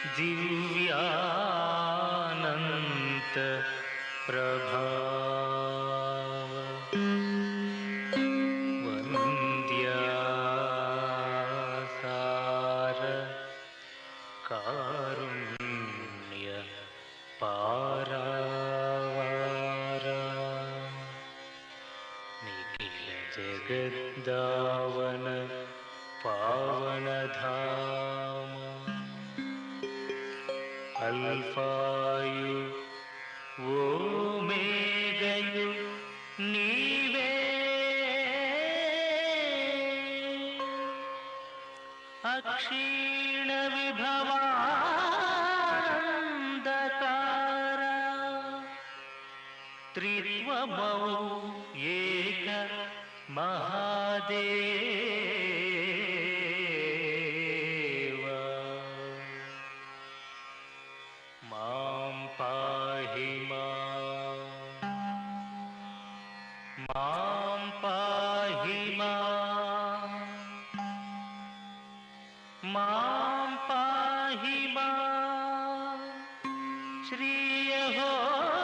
दिव्यानंत प्रभाव वन्द्यासार कारुण्य पारावार निखिल जगद्दावन पावन धाम अल्फायु ओमेगयु नीवे अक्षीण विभवान्धकार त्रित्वमौ एक महादेव मां पाहि मां पाहि मां पाहि श्री यहोवा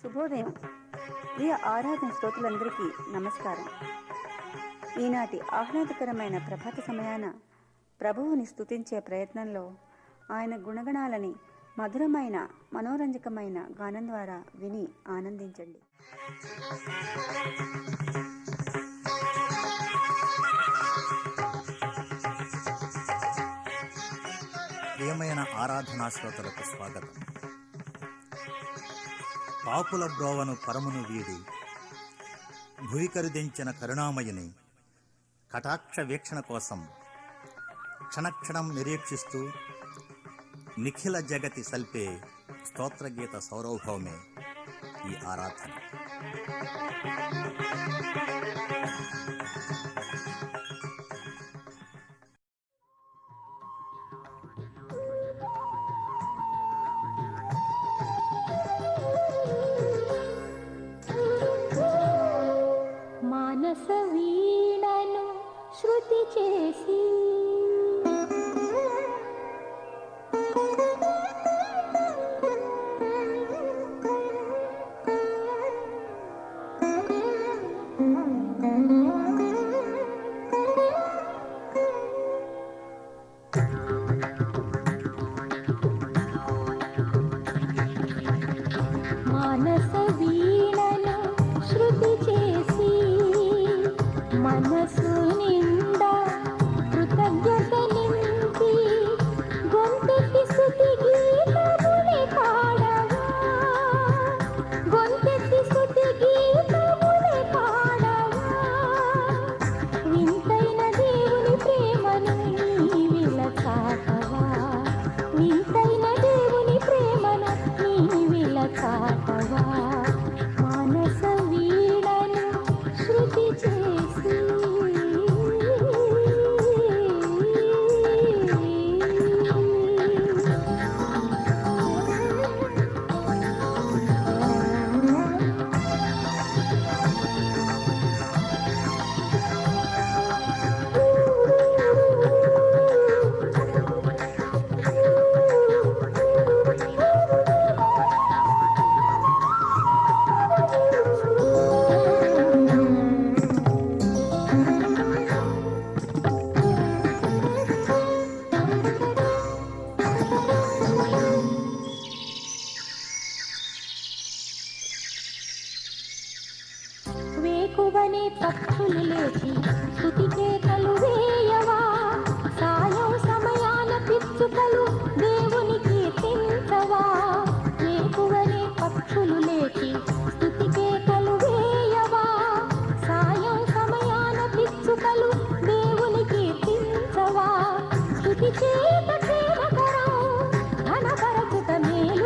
శుభోదయం. ప్రియ ఆరాధన శ్రోతలందరికీ నమస్కారం. ఈనాటి ఆహ్లాదకరమైన ప్రభాత సమయాన ప్రభువుని స్తుతించే ప్రయత్నంలో ఆయన గుణగణాలని మధురమైన మనోరంజకమైన గానం ద్వారా విని ఆనందించండి. ప్రియమైన ఆరాధనా శ్రోతలకు స్వాగతం. పాపుల బ్రోవను పరమును వీడి భూయికరుదించిన కరుణామయుని కటాక్ష వీక్షణ కోసం క్షణక్షణం నిరీక్షిస్తూ నిఖిల జగతి సల్పే స్తోత్రగీత సౌరభౌమే ఈ ఆరాధన. మానస వీణను శృతి చేసి మానస వీణను శృతి చేసి మనసు నిండా కృతజ్ఞత నింపి గొంతెత్తి స్తుతి గీతమునే పాడగా, గొంతెత్తి స్తుతి గీతమునే పాడగా, వింతైన దేవుని ప్రేమను నీవిల చాటవా, వింతైన దేవుని ప్రేమను నీవిల చాటవా. మానస వీణను శృతి చేసి వేకువనే పక్షులు లేచి స్తుతి కేకలు వేయవా, సాయం సమయాన పిచ్చుకలు దేవుని కీర్తించవా. వేకువనే పక్షులు లేచి స్తుతి కేకలు వేయవా, సాయం సమయాన పిచ్చుకలు దేవుని కీర్తించవా. స్తుతి చేత క్షేమకరం ఘనపరచుట మేలు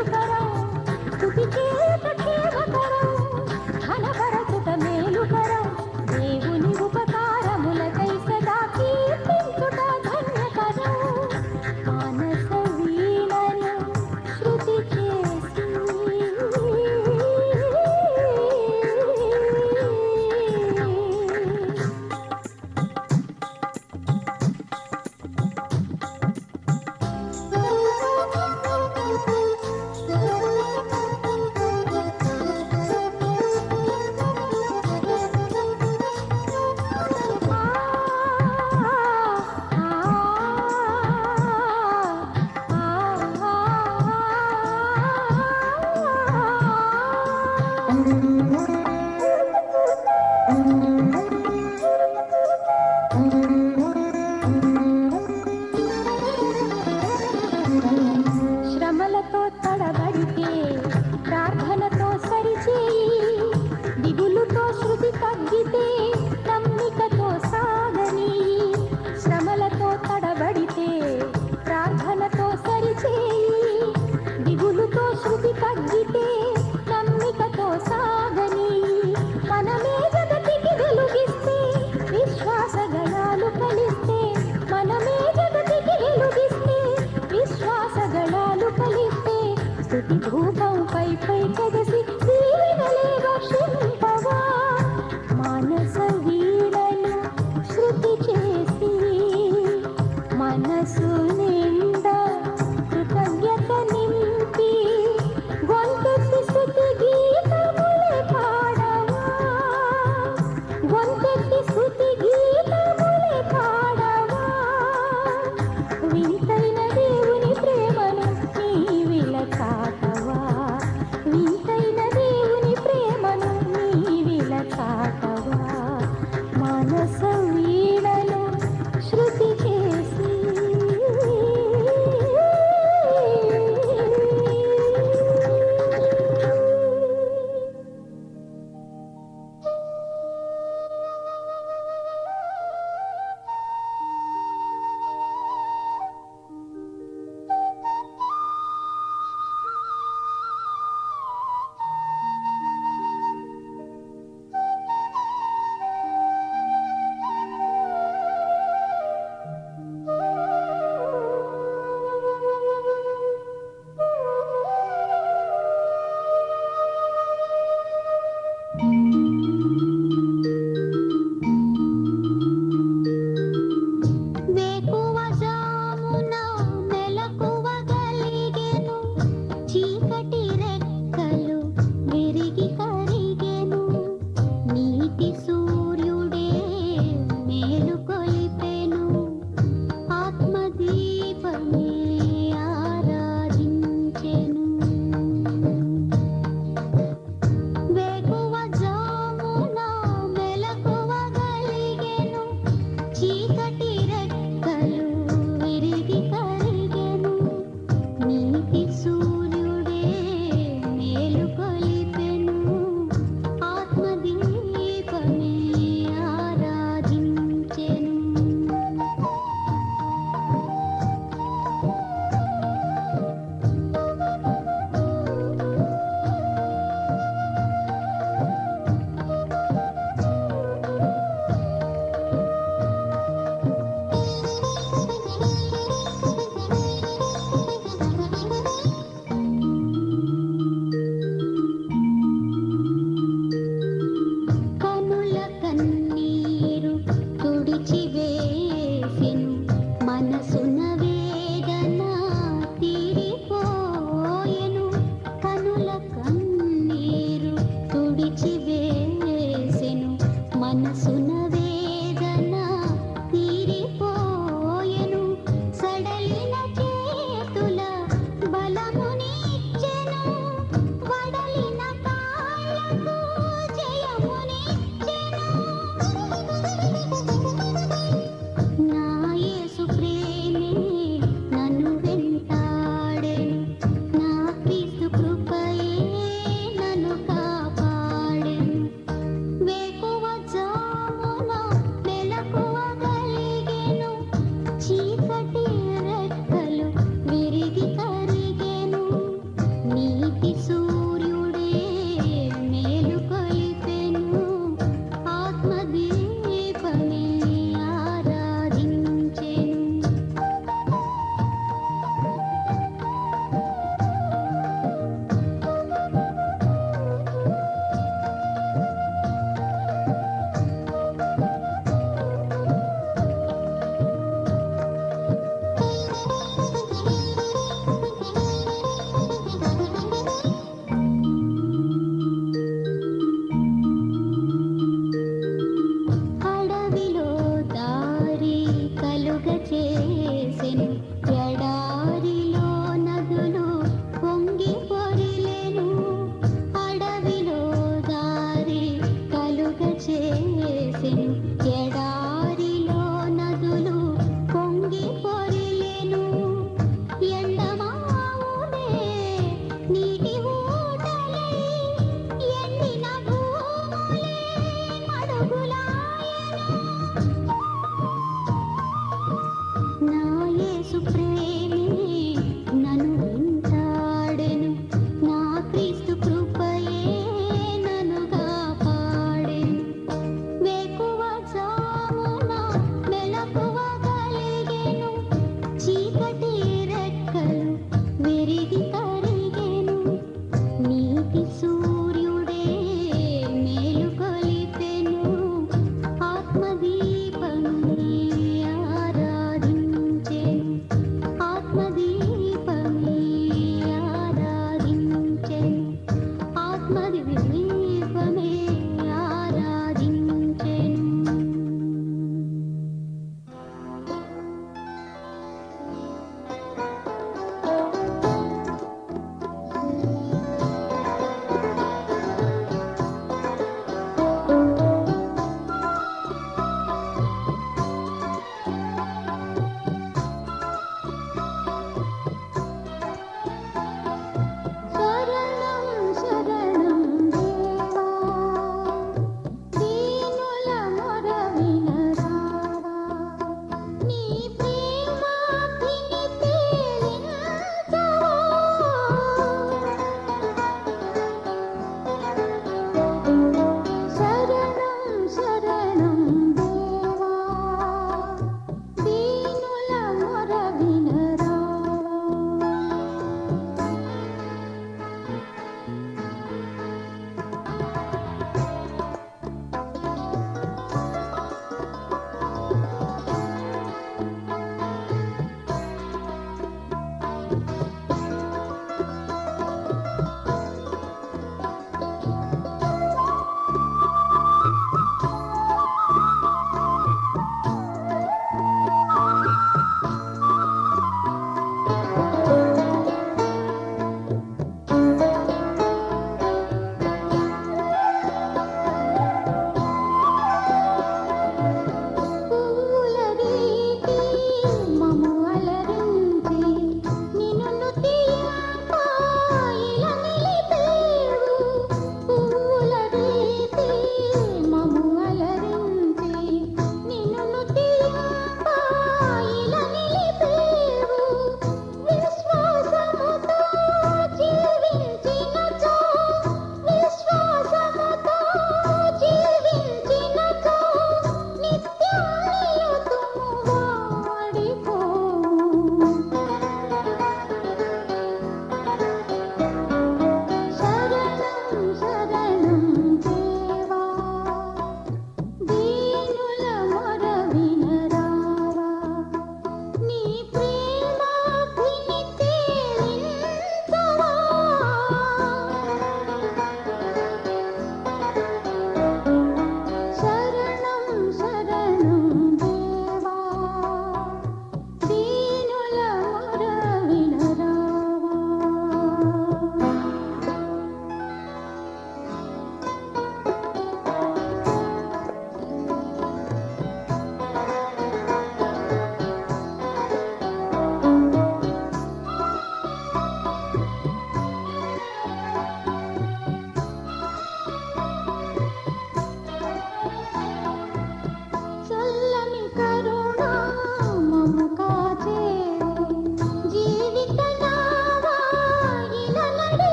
శ్రమలతో తడబడితే ప్రార్థనతో సరిచేయి, దిగులుతో శృతి తగ్గితే నమ్మికతో సాగని. శ్రమలతో తడబడితే ప్రార్థనతో సరిచేయి, దిగులుతో శృతి తగ్గితే నమ్మికతో సాగని. మనమే జగతికి వెలుగిస్తే విశ్వాస గణాలు కలిస్తే, మనమే జగతికి వెలుగిస్తే విశ్వాస గణాలు కలిస్తే, స్తుతి ధూపం పై కదసి దీవెనలే వర్షింపవా. మానస వీణను శృతి చేసి మనసు నిండా కృతజ్ఞత నింపి, గొంతెత్తి స్తుతి గీతములే పాడవా, గొంతెత్తి స్తుతి గీతములే పాడవా. వింతైన దేవుని ప్రేమను నీవిల చాటవా.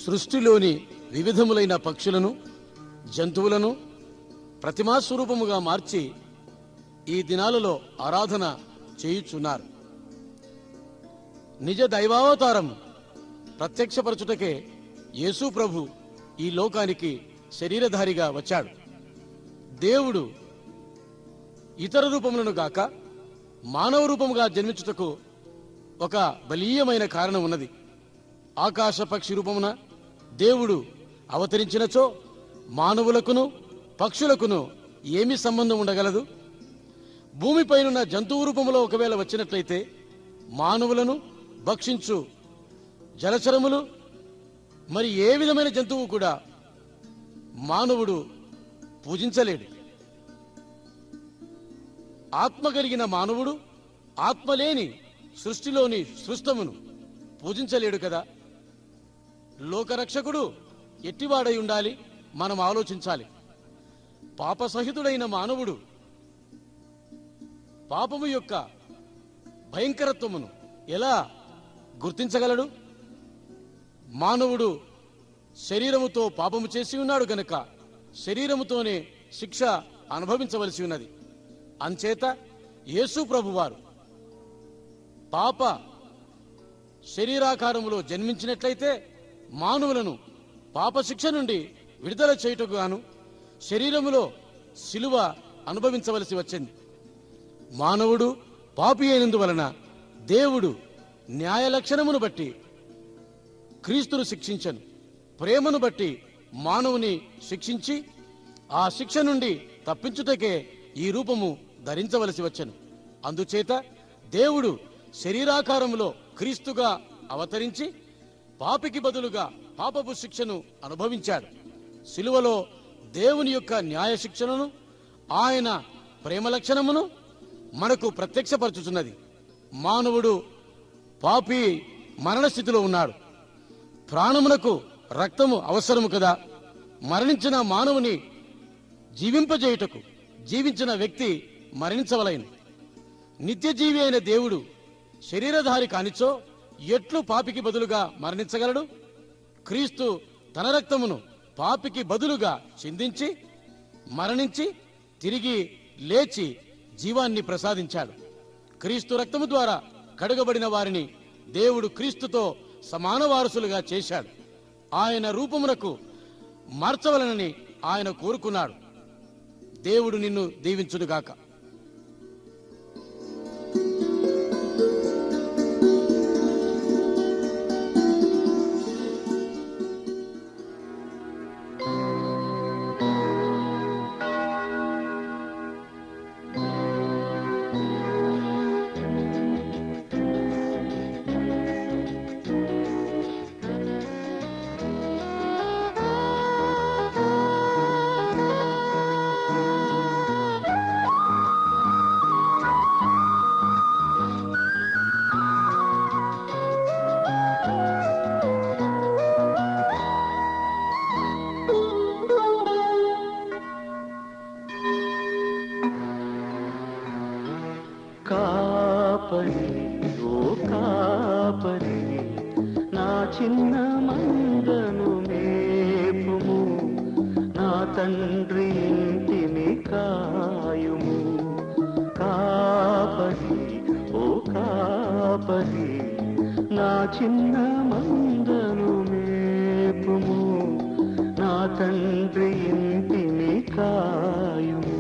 సృష్టిలోని వివిధములైన పక్షులను జంతువులను ప్రతిమా స్వరూపముగా మార్చి ఈ దినాలలో ఆరాధన చేయుచున్నారు. నిజ దైవావతారం ప్రత్యక్షపరచుటకే యేసు ప్రభు ఈ లోకానికి శరీరధారిగా వచ్చాడు. దేవుడు ఇతర రూపములను గాక మానవ రూపముగా జన్మించుటకు ఒక బలీయమైన కారణం ఉన్నది. ఆకాశ పక్షి రూపమున దేవుడు అవతరించినచో మానవులకును పక్షులకును ఏమి సంబంధం ఉండగలదు? భూమిపైనున్న జంతువు రూపములో ఒకవేళ వచ్చినట్లయితే మానవులను భక్షించు జలచరములు మరి ఏ విధమైన జంతువు కూడా మానవుడు పూజించలేడు. ఆత్మ కలిగిన మానవుడు ఆత్మలేని సృష్టిలోని సృష్టమును పూజించలేడు కదా. లోకరక్షకుడు ఎట్టివాడై ఉండాలి? మనం ఆలోచించాలి. పాపసహితుడైన మానవుడు పాపము యొక్క భయంకరత్వమును ఎలా గుర్తించగలడు? మానవుడు శరీరముతో పాపము చేసి ఉన్నాడు గనక శరీరముతోనే శిక్ష అనుభవించవలసి ఉన్నది. అంచేత యేసు ప్రభువారు పాప శరీరాకారములో జన్మించినట్లయితే మానవులను పాపశిక్ష నుండి విడుదల చేయుటకు గాను శరీరములో శిలువ అనుభవించవలసి వచ్చింది. మానవుడు పాపి అయినందువలన దేవుడు న్యాయ లక్షణమును బట్టి క్రీస్తును శిక్షించను. ప్రేమను బట్టి మానవుని శిక్షించి ఆ శిక్ష నుండి తప్పించుటకే ఈ రూపము ధరించవలసి వచ్చెను. అందుచేత దేవుడు శరీరాకారంలో క్రీస్తుగా అవతరించి పాపికి బదులుగా పాపపు శిక్షను అనుభవించాడు. శిలువలో దేవుని యొక్క న్యాయ శిక్షణను, ఆయన ప్రేమ లక్షణమును మనకు ప్రత్యక్షపరచుచున్నది. మానవుడు పాపి మరణస్థితిలో ఉన్నాడు. ప్రాణమునకు రక్తము అవసరము కదా. మరణించిన మానవుని జీవింపజేయుటకు జీవించిన వ్యక్తి మరణించవలైను. నిత్యజీవి అయిన దేవుడు శరీరధారి కానిచో ఎట్లు పాపికి బదులుగా మరణించగలడు? క్రీస్తు తన రక్తమును పాపికి బదులుగా చిందించి మరణించి తిరిగి లేచి జీవాన్ని ప్రసాదించాడు. క్రీస్తు రక్తము ద్వారా కడుగబడిన వారిని దేవుడు క్రీస్తుతో సమాన వారసులుగా చేశాడు. ఆయన రూపమునకు మార్చవలనని ఆయన కోరుకున్నాడు. దేవుడు నిన్ను దీవించునుగాక. కాపరి ఓ కాపరి నా చిన్న మందను మేపుము, నా తండ్రి ఇంటిని కాయుము. కాపరి ఓ కాపరి నా చిన్న మందను మేపుము, నా తండ్రి ఇంటిని కాయుము.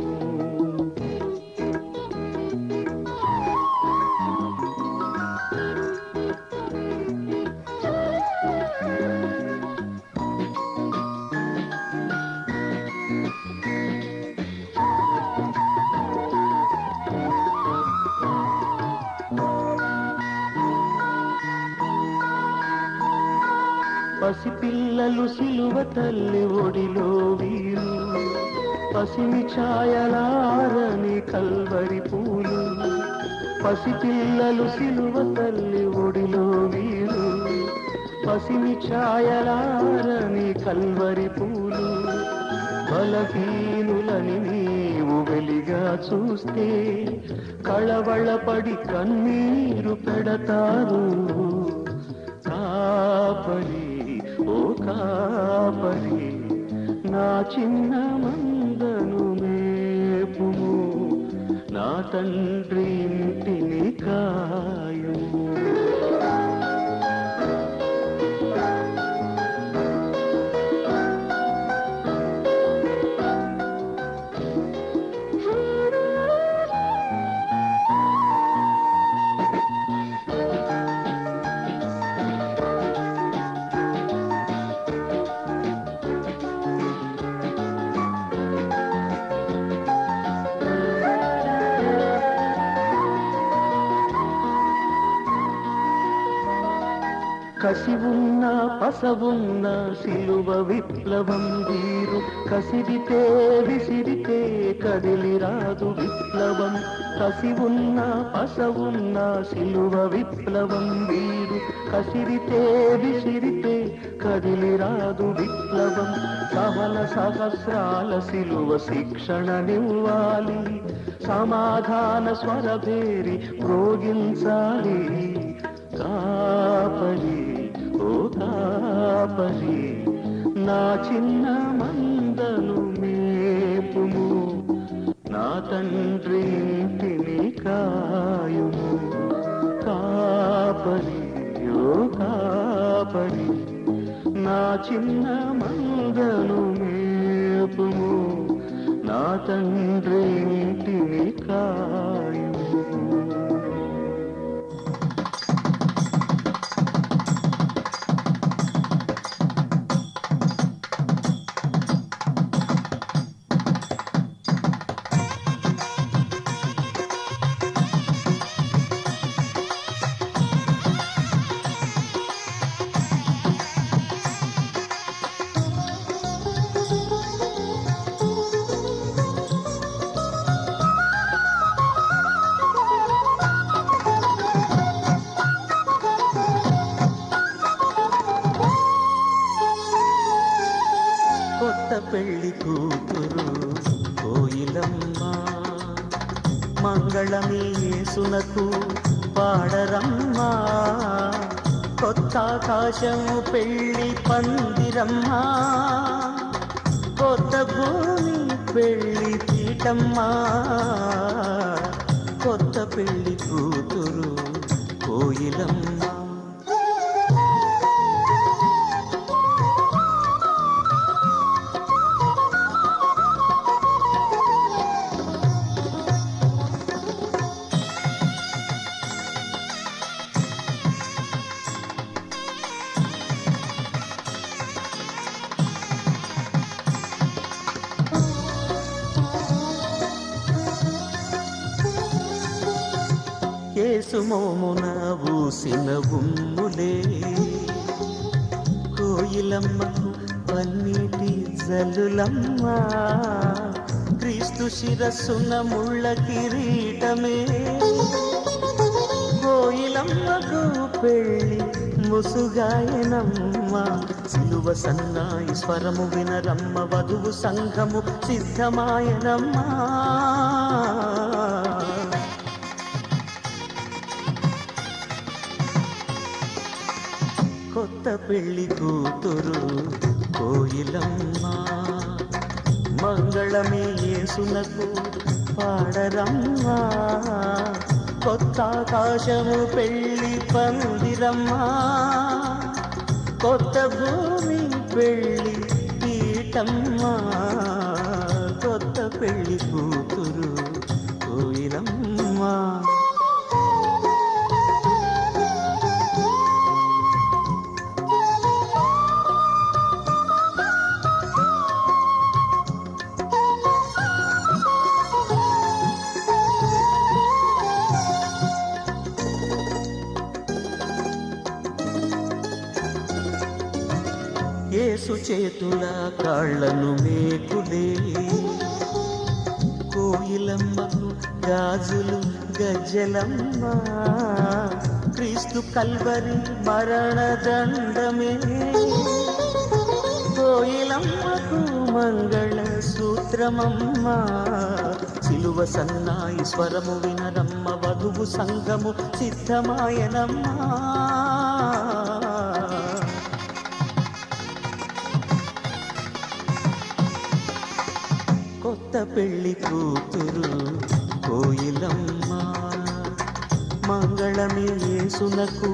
పసిపిల్లలు సిలువ తల్లి ఒడిలో వీరు, పసిమి ఛాయలారని కల్వరి పూలు. పసిపిల్లలు సిలువ తల్లి ఒడిలో వీరు, పసిమి ఛాయలారని కల్వరి పూలు. బలహీనులని నీవు వెలిగా చూస్తే కళవళపడి కన్నీరు పెడతారు. కాపరి ఓ కాపరి నా చిన్న మందను మేపుము, నా తండ్రి ఇంటిని కాయుము. కసి ఉన్న పసవున్న సిలువ విప్లవం వీరు, కసిరితే విసిరితే కదిలిరాదు విప్లవం. కసి ఉన్న పసవున్న సిలువ విప్లవం వీరు, కసిరితే విసిరితే కదిలిరాదు విప్లవం. సహన సహస్రాల సిలువ శిక్షణనివ్వాలి, సమాధాన స్వరభేరి ప్రోగించాలి. కాపరి ఓ కాపరి నా చిన్న మందను మేపుము, నా తండ్రి ఇంటిని కాయుము. కాపరి ఓ కాపరి నా చిన్న మందను మేపుము, నా తండ్రి ఇంటిని కాయు. కొత్త పెళ్లి కూతురు కోయిలమ్మ, మంగళమే యేసునకు పాడరమ్మా. కొత్త ఆకాశము పెళ్లి పందిరమ్మా, కొత్త భూమి పెళ్లి పీఠమ్మా. కొత్త పెళ్లి కూతురు కోయిలమ్మ. యేసు మోమున ఊసిన ఉమ్ములే కోయిలమ్మకు పన్నీటి జల్లులమ్మ. క్రీస్తు శిరస్సున ముళ్ళ కిరీటమే కోయిలమ్మకు పెళ్ళి ముసుగాయనమ్మ. సిలువ సన్నాయి స్వరము వినరమ్మ, వధువు సంఘము సిద్ధమాయనమ్మ. కొత్త పెళ్లి కూతురు కోయిలమ్మ, మంగళమే యేసునకు పాడరమ్మా. కొత్త ఆకాశము పెళ్లి పందిరమ్మా, కొత్త భూమి పెళ్లి పీఠమ్మా. కొత్త పెళ్లి కూతురు కోయిలమ్మ. యేసు చేతుల కాళ్ళను మేకులే కోయిలమ్మకు గాజులు గజ్జలమ్మ. క్రీస్తు కల్వరి మరణదండమే కోయిలమ్మకు మంగళ సూత్రమమ్మ. సిలువ సన్నాయి స్వరము వినరమ్మ, వధువు సంఘము సిద్ధమాయనమ్మ. కొత్త పెళ్లి కూతురు కోయిలమ్మ, మంగళమే యేసునకు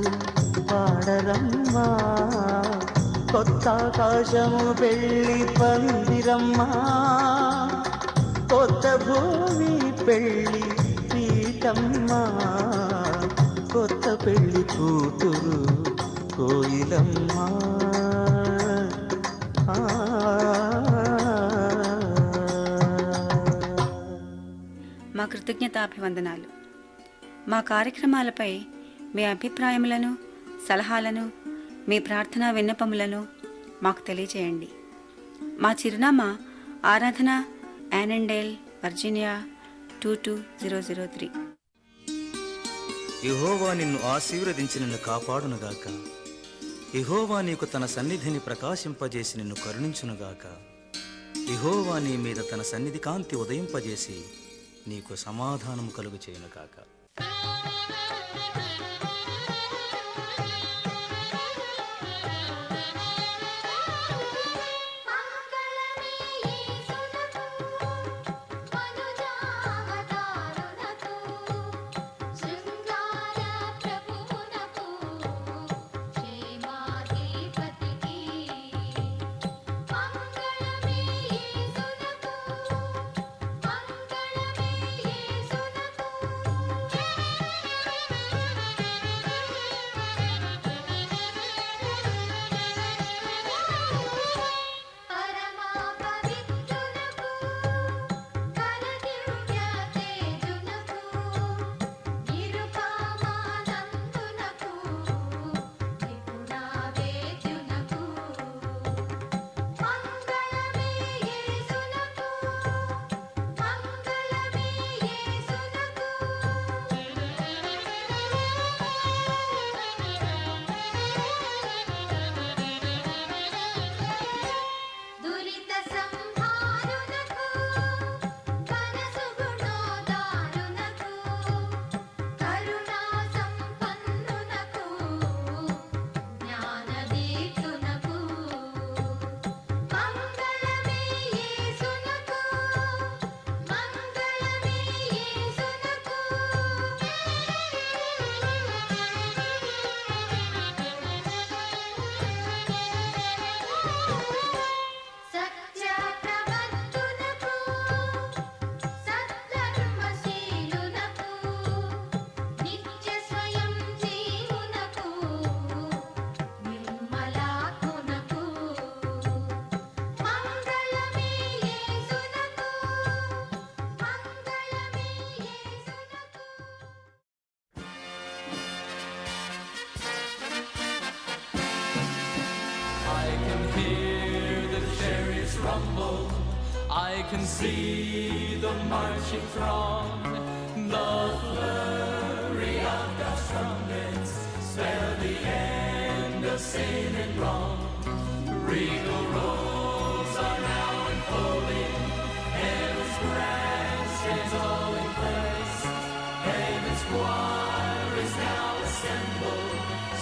పాడరమ్మా. కొత్త ఆకాశము పెళ్లి పందిరమ్మా, కొత్త భూమి పెళ్లి పీఠమ్మా. కొత్త పెళ్లి కూతురు కోయిలమ్మ. మా కృతజ్ఞతాభివందనాలు. మా కార్యక్రమాలపై మీ అభిప్రాయములను, సలహాలను, మీ ప్రార్థనా విన్నపములను మాకు తెలియజేయండి. మా చిరునామా ఆరాధన, యానండేల్, వర్జీనియా 22003. యెహోవా నిన్ను ఆశీర్వదించి నిన్ను కాపాడునుగాక. యెహోవా నీకు తన సన్నిధిని ప్రకాశింపజేసి నిన్ను కరుణించునుగాక. యెహోవా నీ మీద తన సన్నిధి కాంతి ఉదయింపజేసి నీకు సమాధానము కలుగు చేయునుగాక. I can see the marching throng, the flurry of God's trumpets spell the end of sin and wrong. Regal robes are now unfolding, heaven's grand stands all in place. Heaven's choir is now assembled,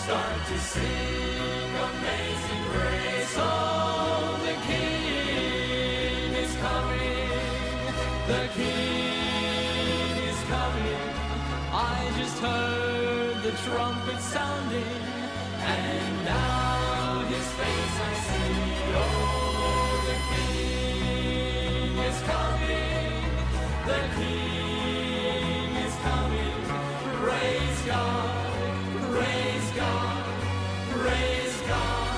start to sing amazing grace. Oh, the King is coming, the King is coming. I just heard the trumpet sounding, and now his face I see. Oh, the King is coming, the King is coming. Praise God, praise God, praise God.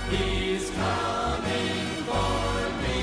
He's coming for me.